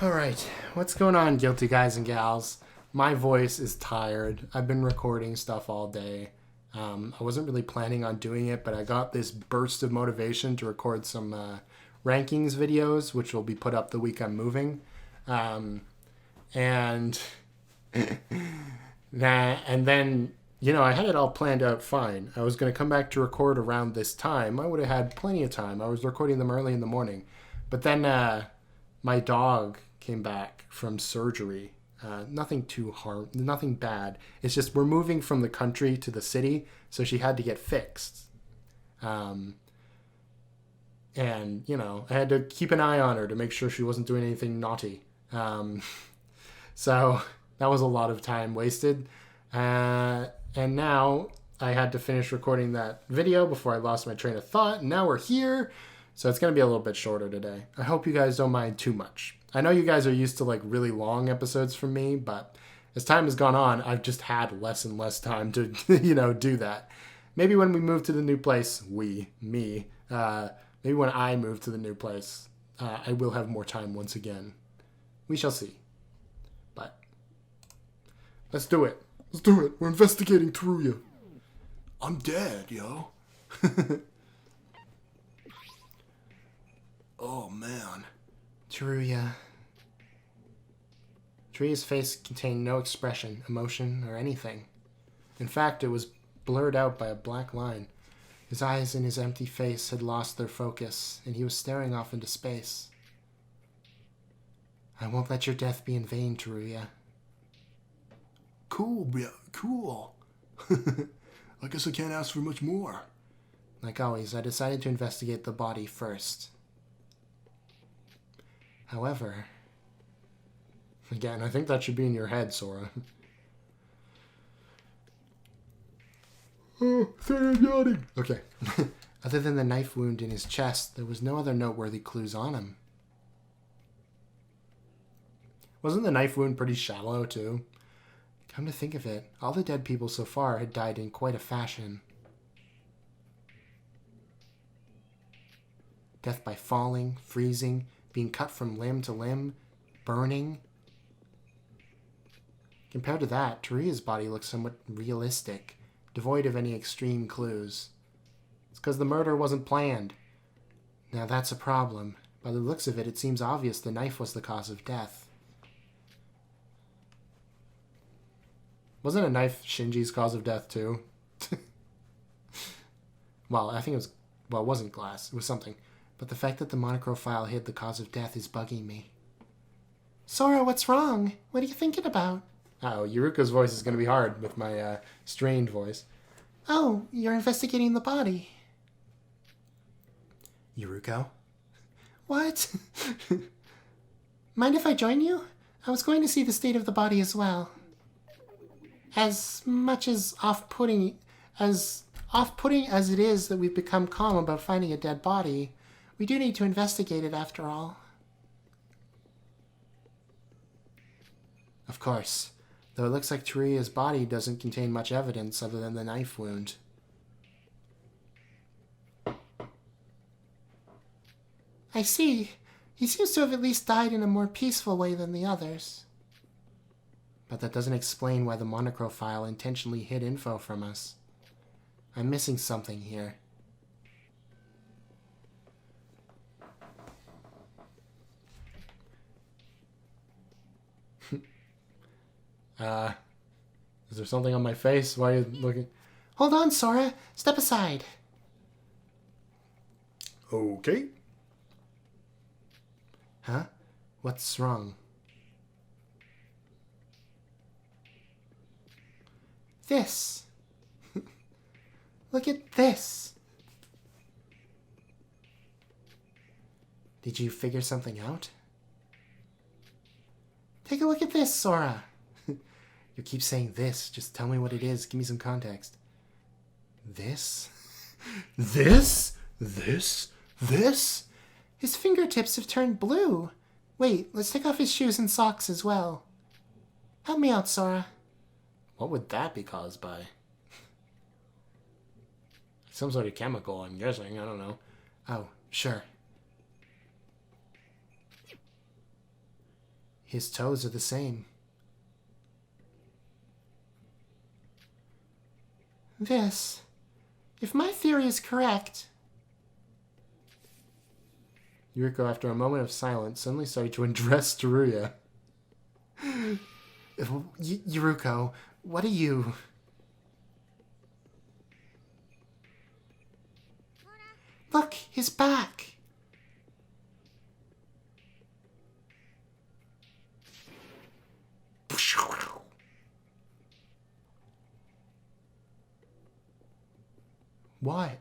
Alright, what's going on, guilty guys and gals? My voice is tired. I've been recording stuff all day. I wasn't really planning on doing it, but I got this burst of motivation to record some rankings videos, which will be put up the week I'm moving. And and then, I had it all planned out fine. I was going to come back to record around this time. I would have had plenty of time. I was recording them early in the morning. But then my dog came back from surgery. Nothing bad. It's just we're moving from the country to the city, so she had to get fixed. And, I had to keep an eye on her to make sure she wasn't doing anything naughty. So that was a lot of time wasted. And now I had to finish recording that video before I lost my train of thought. And now we're here. So it's going to be a little bit shorter today. I hope you guys don't mind too much. I know you guys are used to really long episodes from me, but as time has gone on, I've just had less and less time to, do that. Maybe when we move to the new place, maybe when I move to the new place, I will have more time once again. We shall see. But let's do it. Let's do it. We're investigating Teruya. I'm dead, yo. Oh, man. Teruya's face contained no expression, emotion, or anything. In fact, it was blurred out by a black line. His eyes in his empty face had lost their focus, and he was staring off into space. I won't let your death be in vain, Teruya. Cool, bro. Cool. I guess I can't ask for much more. Like always, I decided to investigate the body first. However, again, I think that should be in your head, Sora. Oh, sorry, I'm yawning. Okay. Other than the knife wound in his chest, there was no other noteworthy clues on him. Wasn't the knife wound pretty shallow, too? Come to think of it, all the dead people so far had died in quite a fashion. Death by falling, freezing, being cut from limb to limb, burning. Compared to that, Teruya's body looks somewhat realistic, devoid of any extreme clues. It's because the murder wasn't planned. Now that's a problem. By the looks of it, it seems obvious the knife was the cause of death. Wasn't a knife Shinji's cause of death, too? Well, I think it wasn't glass. It was something. But the fact that the monochrome hid the cause of death is bugging me. Sora, what's wrong? What are you thinking about? Oh, Yuruka's voice is going to be hard with my strained voice. Oh, you're investigating the body. Yuruko? What? Mind if I join you? I was going to see the state of the body as well. As much as off-putting as it is that we've become calm about finding a dead body, we do need to investigate it after all. Of course, though it looks like Teruya's body doesn't contain much evidence other than the knife wound. I see. He seems to have at least died in a more peaceful way than the others. But that doesn't explain why the monochrome intentionally hid info from us. I'm missing something here. Is there something on my face? Why are you looking? Hold on, Sora. Step aside. Okay. Huh? What's wrong? This. Look at this. Did you figure something out? Take a look at this, Sora. You keep saying this. Just tell me what it is. Give me some context. This? This? This? This? His fingertips have turned blue. Wait, let's take off his shoes and socks as well. Help me out, Sora. What would that be caused by? Some sort of chemical, I'm guessing. I don't know. Oh, sure. His toes are the same. This, if my theory is correct... Yuriko, after a moment of silence, suddenly started to address Teruya. Yuriko, what are you... Look, his back! What?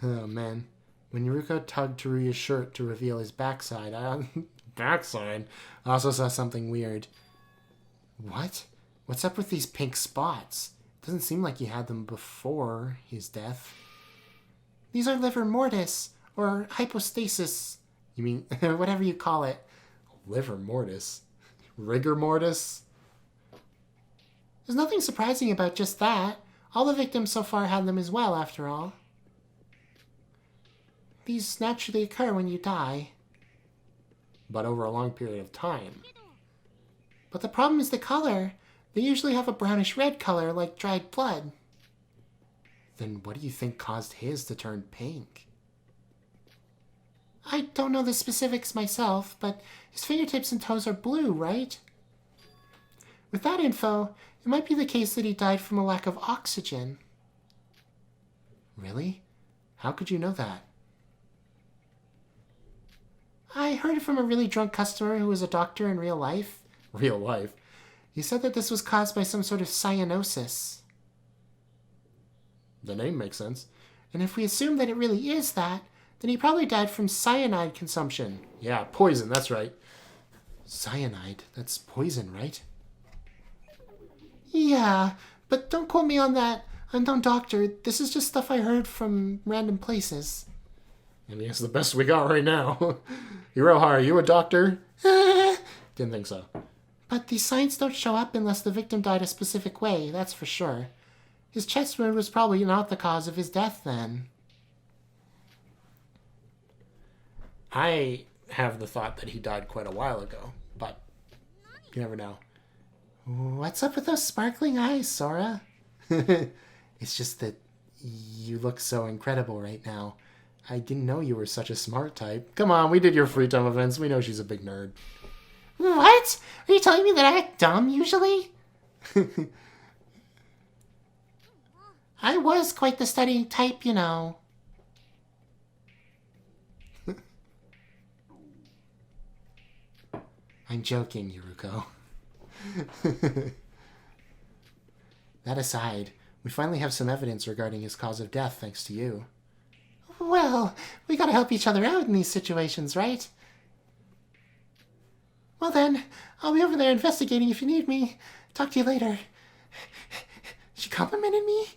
Oh, man. When Yuriko tugged Teruya's shirt to reveal his backside, I also saw something weird. What? What's up with these pink spots? Doesn't seem like he had them before his death. These are livor mortis, or hypostasis. You mean, whatever you call it. Livor mortis? Rigor mortis? There's nothing surprising about just that. All the victims so far had them as well, after all. These naturally occur when you die. But over a long period of time. But the problem is the color. They usually have a brownish-red color, like dried blood. Then what do you think caused his to turn pink? I don't know the specifics myself, but his fingertips and toes are blue, right? With that info, it might be the case that he died from a lack of oxygen. Really? How could you know that? I heard it from a really drunk customer who was a doctor in real life. Real life? He said that this was caused by some sort of cyanosis. The name makes sense. And if we assume that it really is that, then he probably died from cyanide consumption. Yeah, poison, that's right. Cyanide? That's poison, right? Yeah, but don't quote me on that. I'm no doctor. This is just stuff I heard from random places. And it's the best we got right now. Hiroha, are you a doctor? Didn't think so. But these signs don't show up unless the victim died a specific way, that's for sure. His chest wound was probably not the cause of his death then. I have the thought that he died quite a while ago, but you never know. What's up with those sparkling eyes, Sora? It's just that you look so incredible right now. I didn't know you were such a smart type. Come on, we did your free time events. We know she's a big nerd. What? Are you telling me that I act dumb usually? I was quite the studying type, you know. I'm joking, Yuriko. That aside, we finally have some evidence regarding his cause of death thanks to you. Well, we gotta help each other out in these situations, right? Well then, I'll be over there investigating if you need me. Talk to you later. She complimented me?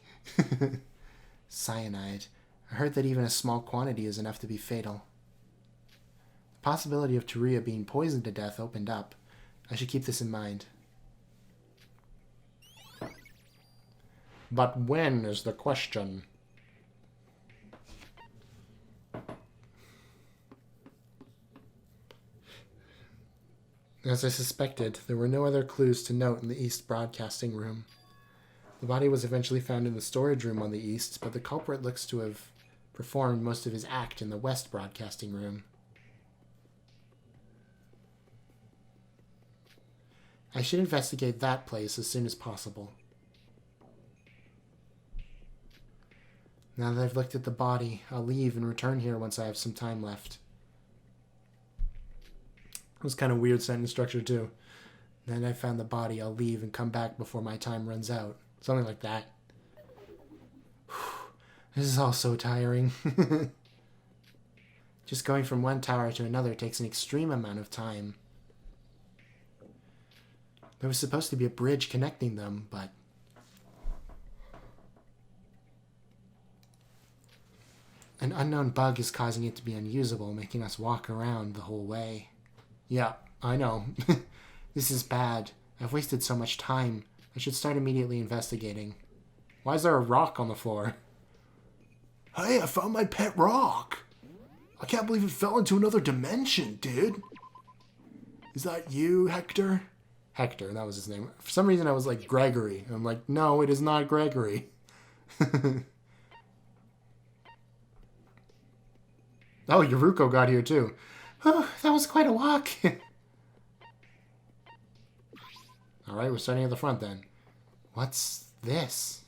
Cyanide. I heard that even a small quantity is enough to be fatal. The possibility of Teruya being poisoned to death opened up. I should keep this in mind. But when is the question? As I suspected, there were no other clues to note in the East broadcasting room. The body was eventually found in the storage room on the East, but the culprit looks to have performed most of his act in the West broadcasting room. I should investigate that place as soon as possible. Now that I've looked at the body, I'll leave and return here once I have some time left. It was kind of weird sentence structure too. Then I found the body, I'll leave and come back before my time runs out. Something like that. This is all so tiring. Just going from one tower to another takes an extreme amount of time. There was supposed to be a bridge connecting them, but... an unknown bug is causing it to be unusable, making us walk around the whole way. Yeah, I know. This is bad. I've wasted so much time. I should start immediately investigating. Why is there a rock on the floor? Hey, I found my pet rock. I can't believe it fell into another dimension, dude. Is that you, Hector? Hector, that was his name. For some reason I was like Gregory. I'm like, no, it is not Gregory. Oh, Yuruko got here too. Oh, that was quite a walk. Alright, we're starting at the front then. What's this?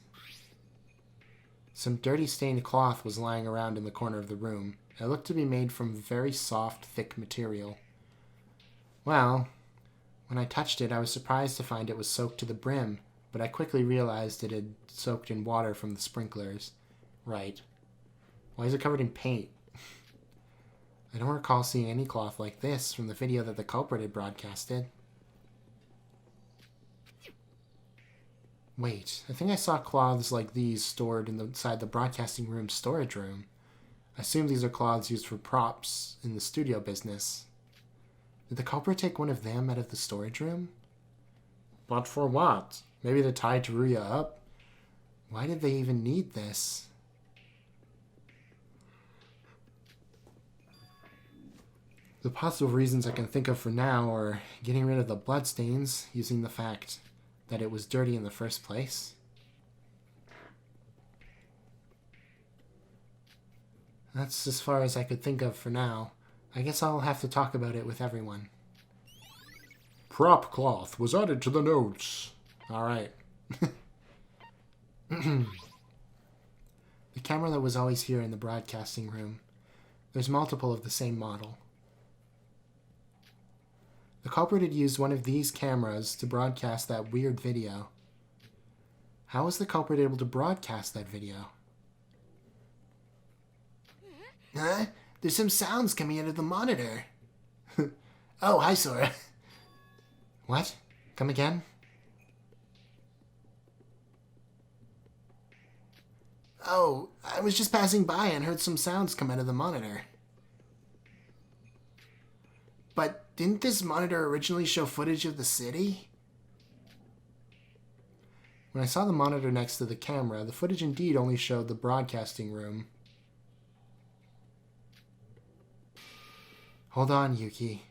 Some dirty stained cloth was lying around in the corner of the room. It looked to be made from very soft, thick material. Well, when I touched it, I was surprised to find it was soaked to the brim, but I quickly realized it had soaked in water from the sprinklers. Right. Why is it covered in paint? I don't recall seeing any cloth like this from the video that the culprit had broadcasted. Wait, I think I saw cloths like these stored inside the broadcasting room's storage room. I assume these are cloths used for props in the studio business. Did the culprit take one of them out of the storage room? But for what? Maybe to tie Teruya up? Why did they even need this? The possible reasons I can think of for now are getting rid of the bloodstains, using the fact that it was dirty in the first place. That's as far as I could think of for now. I guess I'll have to talk about it with everyone. Prop cloth was added to the notes. Alright. The camera that was always here in the broadcasting room. There's multiple of the same model. The culprit had used one of these cameras to broadcast that weird video. How was the culprit able to broadcast that video? Huh? There's some sounds coming out of the monitor. Oh, hi, Sora. What? Come again? Oh, I was just passing by and heard some sounds come out of the monitor. But didn't this monitor originally show footage of the city? When I saw the monitor next to the camera, the footage indeed only showed the broadcasting room. Hold on, Yuki.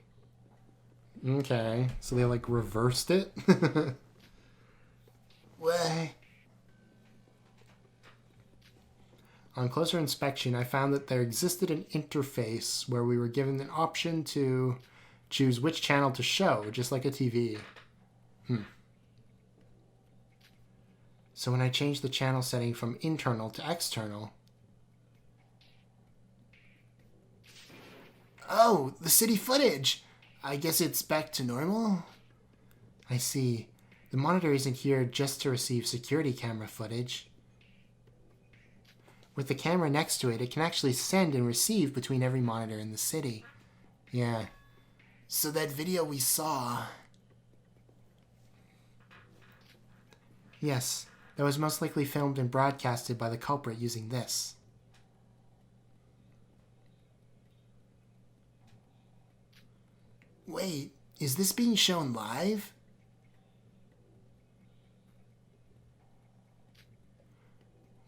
Okay, so they like reversed it? What? On closer inspection, I found that there existed an interface where we were given an option to choose which channel to show, just like a TV. So when I changed the channel setting from internal to external... Oh, the city footage! I guess it's back to normal? I see. The monitor isn't here just to receive security camera footage. With the camera next to it, it can actually send and receive between every monitor in the city. Yeah. So that video we saw... Yes, that was most likely filmed and broadcasted by the culprit using this. Wait, is this being shown live?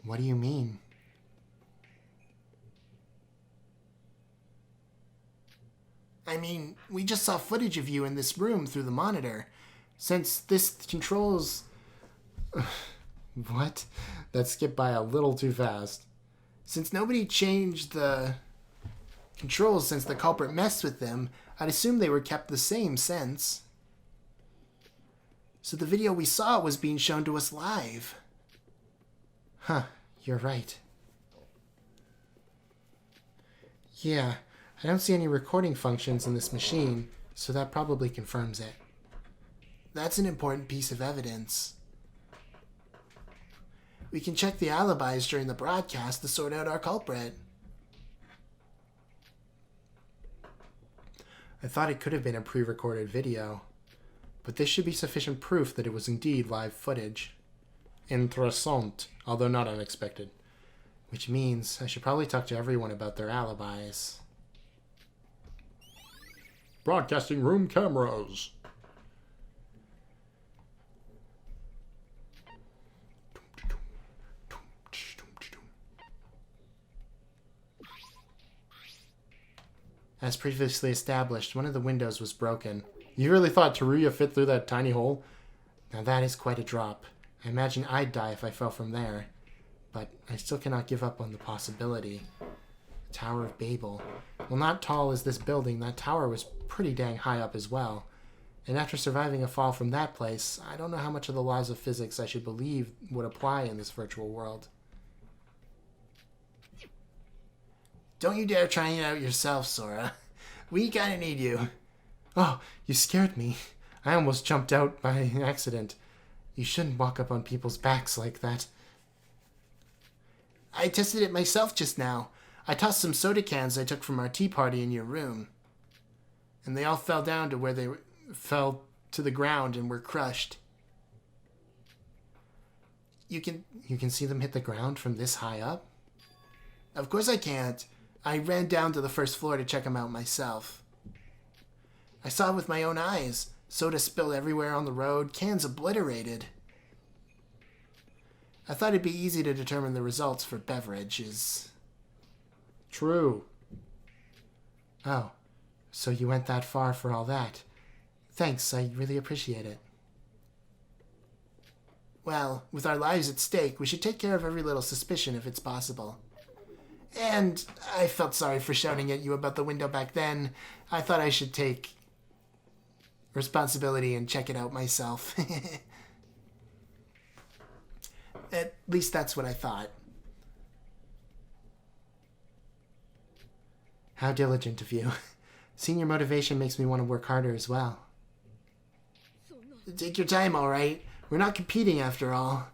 What do you mean? I mean, we just saw footage of you in this room through the monitor. Since this controls... What? That skipped by a little too fast. Since nobody changed the controls since the culprit messed with them, I'd assume they were kept the same since. So the video we saw was being shown to us live. Huh, you're right. Yeah, I don't see any recording functions in this machine, so that probably confirms it. That's an important piece of evidence. We can check the alibis during the broadcast to sort out our culprit. I thought it could have been a pre-recorded video, but this should be sufficient proof that it was indeed live footage. Interessant, although not unexpected. Which means I should probably talk to everyone about their alibis. Broadcasting room cameras. As previously established, one of the windows was broken. You really thought Teruya fit through that tiny hole? Now that is quite a drop. I imagine I'd die if I fell from there. But I still cannot give up on the possibility. The Tower of Babel. Well, not tall as this building, that tower was pretty dang high up as well. And after surviving a fall from that place, I don't know how much of the laws of physics I should believe would apply in this virtual world. Don't you dare try it out yourself, Sora. We kinda need you. Oh, you scared me. I almost jumped out by accident. You shouldn't walk up on people's backs like that. I tested it myself just now. I tossed some soda cans I took from our tea party in your room. And they all fell down to where they fell to the ground and were crushed. You can see them hit the ground from this high up? Of course I can't. I ran down to the first floor to check them out myself. I saw it with my own eyes. Soda spilled everywhere on the road, cans obliterated. I thought it'd be easy to determine the results for beverages. True. Oh, so you went that far for all that. Thanks, I really appreciate it. Well, with our lives at stake, we should take care of every little suspicion if it's possible. And I felt sorry for shouting at you about the window back then. I thought I should take responsibility and check it out myself. At least that's what I thought. How diligent of you. Seeing your motivation makes me want to work harder as well. Take your time, all right? We're not competing after all.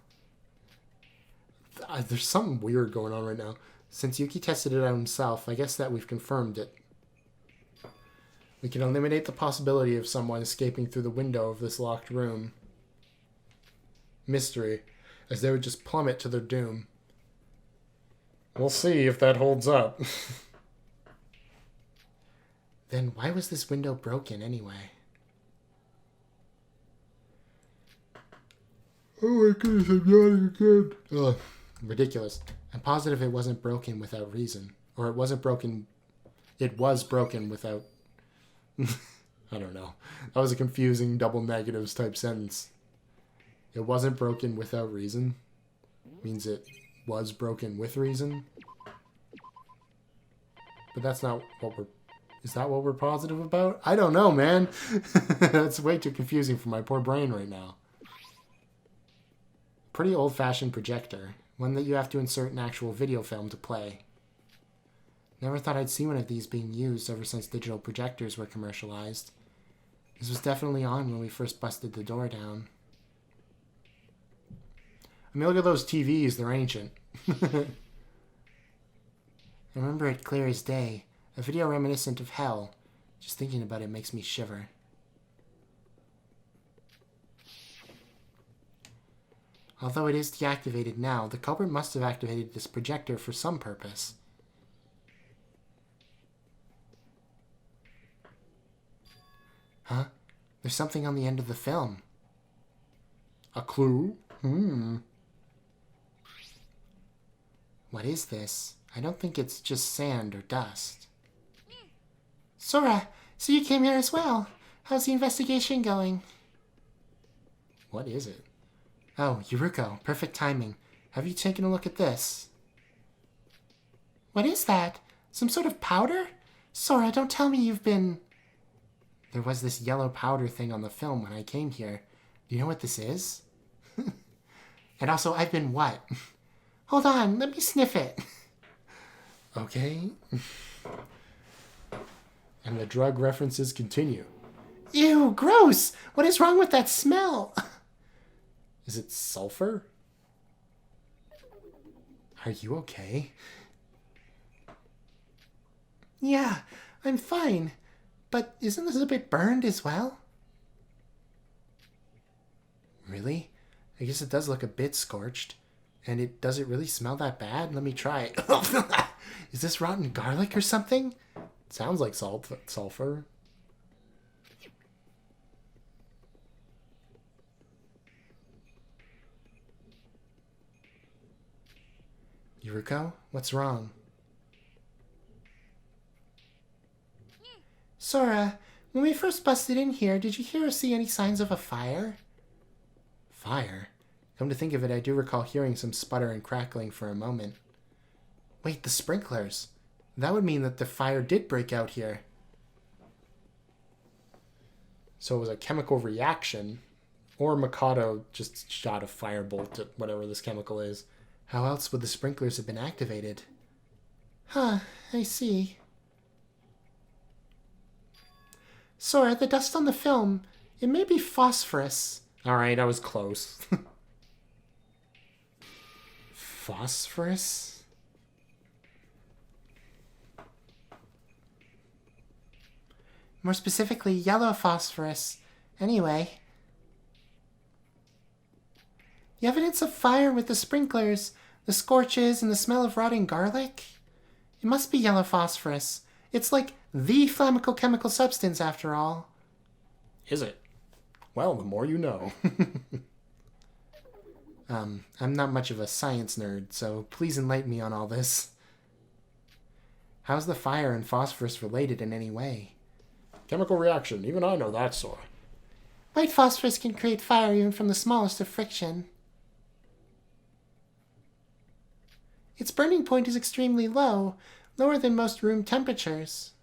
There's something weird going on right now. Since Yuki tested it out himself, I guess that we've confirmed it. We can eliminate the possibility of someone escaping through the window of this locked room. Mystery, as they would just plummet to their doom. We'll see if that holds up. Then why was this window broken anyway? Oh my goodness, I'm yawning again. Ugh, ridiculous. I'm positive it wasn't broken without reason. Or it wasn't broken... It was broken without... I don't know. That was a confusing double negatives type sentence. It wasn't broken without reason. Means it was broken with reason. But that's not what we're... Is that what we're positive about? I don't know, man. That's way too confusing for my poor brain right now. Pretty old-fashioned projector. One that you have to insert an actual video film to play. Never thought I'd see one of these being used ever since digital projectors were commercialized. This was definitely on when we first busted the door down. I mean, look at those TVs. They're ancient. I remember it clear as day. A video reminiscent of hell. Just thinking about it makes me shiver. Although it is deactivated now, the culprit must have activated this projector for some purpose. Huh? There's something on the end of the film. A clue? What is this? I don't think it's just sand or dust. Sora, so you came here as well. How's the investigation going? What is it? Oh, Yuruko, perfect timing. Have you taken a look at this? What is that? Some sort of powder? Sora, don't tell me you've been... There was this yellow powder thing on the film when I came here. Do you know what this is? And also, I've been what? Hold on, let me sniff it. Okay. And the drug references continue. Ew, gross! What is wrong with that smell? Is it sulfur? Are you okay? Yeah, I'm fine. But isn't this a bit burned as well? Really? I guess it does look a bit scorched. And does it really smell that bad? Let me try it. Is this rotten garlic or something? It sounds like sulfur. Yuruko, what's wrong? Sora, When we first busted in here, did you hear or see any signs of a fire? Fire? Come to think of it, I do recall hearing some sputter and crackling for a moment. Wait, the sprinklers. That would mean that the fire did break out here. So it was a chemical reaction. Or Mikado just shot a firebolt at whatever this chemical is. How else would the sprinklers have been activated? Huh, I see. Sora, the dust on the film, it may be phosphorus. Alright, I was close. Phosphorus? More specifically, yellow phosphorus. Anyway. The evidence of fire with the sprinklers, the scorches, and the smell of rotting garlic? It must be yellow phosphorus. It's like the flammable chemical substance, after all. Is it? Well, the more you know. I'm not much of a science nerd, so please enlighten me on all this. How's the fire and phosphorus related in any way? Chemical reaction. Even I know that, Sora. White phosphorus can create fire even from the smallest of friction. Its burning point is extremely low, lower than most room temperatures.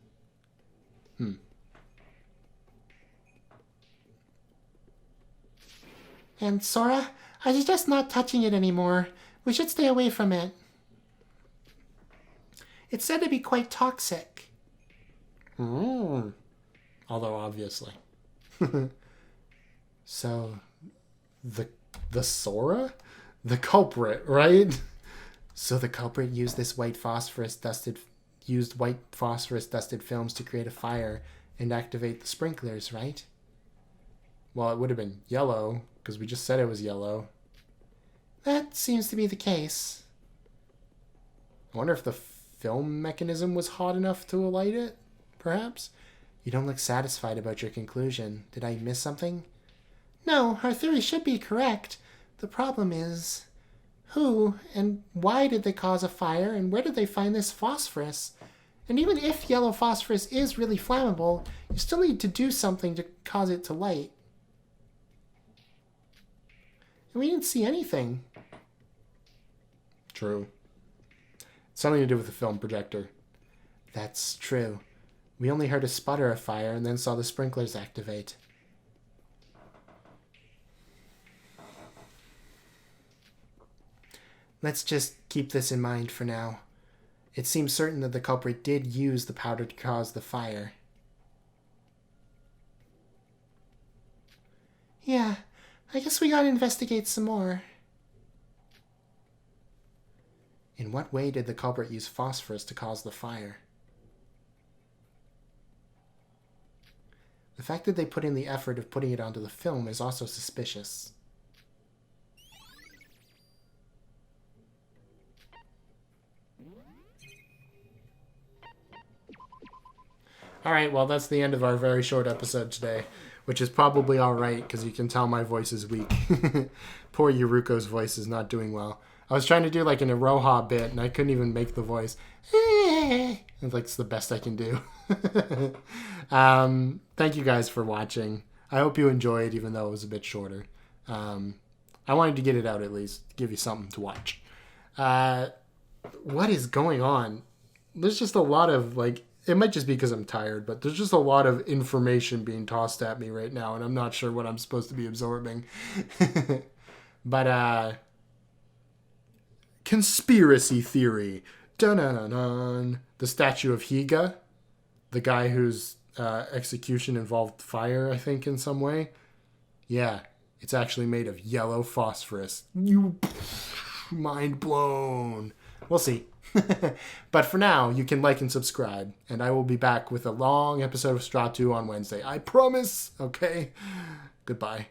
And Sora, I suggest not touching it anymore. We should stay away from it. It's said to be quite toxic. Although, obviously. So, the Sora? The culprit, right? So the culprit used white phosphorus dusted films to create a fire and activate the sprinklers, right? Well, it would have been yellow, because we just said it was yellow. That seems to be the case. I wonder if the film mechanism was hot enough to alight it, perhaps? You don't look satisfied about your conclusion. Did I miss something? No, our theory should be correct. The problem is, who and why did they cause a fire, and where did they find this phosphorus? And even if yellow phosphorus is really flammable, you still need to do something to cause it to light. And we didn't see anything. True. Something to do with the film projector. That's true. We only heard a sputter of fire and then saw the sprinklers activate. Let's just keep this in mind for now. It seems certain that the culprit did use the powder to cause the fire. Yeah, I guess we gotta investigate some more. In what way did the culprit use phosphorus to cause the fire? The fact that they put in the effort of putting it onto the film is also suspicious. Alright, well that's the end of our very short episode today, which is probably alright because you can tell my voice is weak. Poor Yuruko's voice is not doing well. I was trying to do like an Iroha bit and I couldn't even make the voice. It's like it's the best I can do. Thank you guys for watching. I hope you enjoyed, even though it was a bit shorter. I wanted to get it out at least, give you something to watch. What is going on? There's just a lot of like, it might just be because I'm tired, but there's just a lot of information being tossed at me right now, and I'm not sure what I'm supposed to be absorbing. But, conspiracy theory. Dun-dun-dun-dun. The statue of Higa, the guy whose execution involved fire, I think, in some way. Yeah, it's actually made of yellow phosphorus. You mind blown. We'll see. But for now, you can like and subscribe, and I will be back with a long episode of Straw 2 on Wednesday. I promise. Okay? Goodbye.